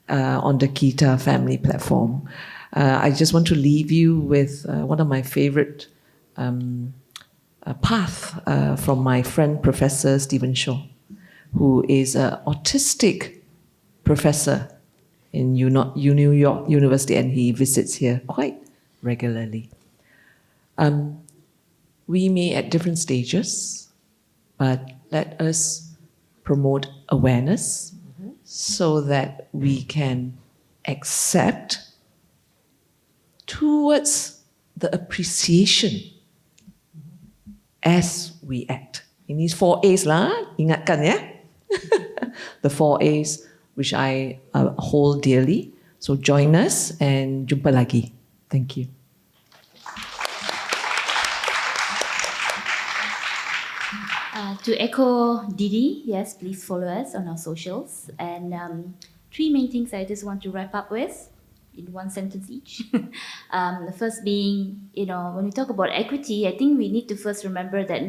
on the Kita family platform. I just want to leave you with one of my favorite path from my friend Professor Stephen Shaw, who is an autistic professor in New York University, and he visits here quite regularly. We may at different stages, but let us promote awareness so that we can accept towards the appreciation as we act. Ini 4 A's lah, ingatkan ya. The 4 A's which I hold dearly. So join us and jumpa lagi. Thank you. To echo Didi, yes, please follow us on our socials. And 3 main things I just want to wrap up with in 1 sentence each. The first being, when we talk about equity, I think we need to first remember that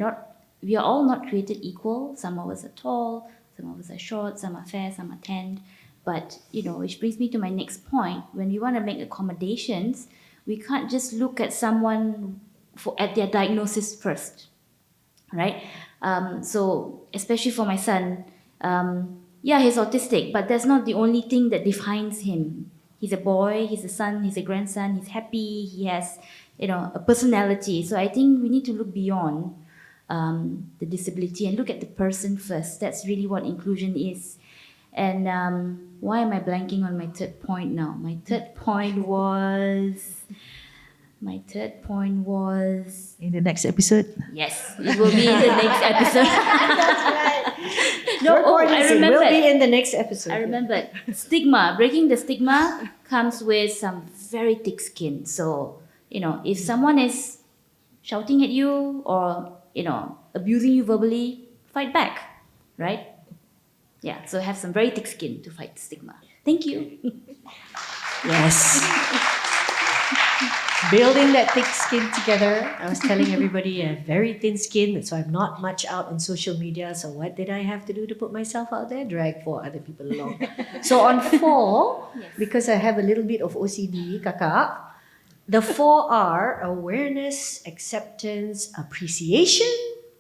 we are all not created equal. Some of us are tall, some of us are short, some are fair, some are tanned. But, which brings me to my next point. When we want to make accommodations, we can't just look at someone at their diagnosis first, right? So, especially for my son, he's autistic, but that's not the only thing that defines him. He's a boy, he's a son, he's a grandson, he's happy, he has, a personality. So I think we need to look beyond the disability and look at the person first. That's really what inclusion is. And why am I blanking on my third point now? My third point was. In the next episode. Yes, it will be in the next episode. No, I Will remember. be in the next episode. I remember. Stigma. Breaking the stigma comes with some very thick skin. So, if someone is shouting at you or, abusing you verbally, fight back, right? Yeah, so have some very thick skin to fight stigma. Thank you. Yes. Building that thick skin together. I was telling everybody I have very thin skin, so I'm not much out on social media. So what did I have to do to put myself out there? Drag 4 other people along. So on 4, because I have a little bit of OCD, kakak, the 4 are awareness, acceptance, appreciation,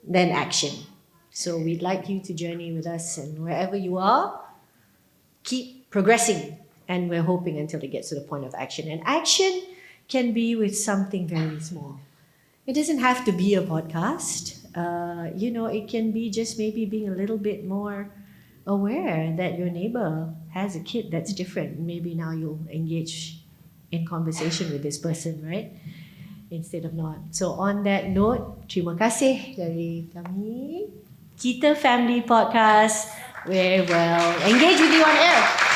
then action. So we'd like you to journey with us, and wherever you are, keep progressing. And we're hoping until it gets to the point of action. And action can be with something very small. It doesn't have to be a podcast. It can be just maybe being a little bit more aware that your neighbor has a kid that's different. Maybe now you'll engage in conversation with this person, right? Instead of not. So on that note, terima kasih dari kami. Kita Family Podcast, where we'll engage with you on air.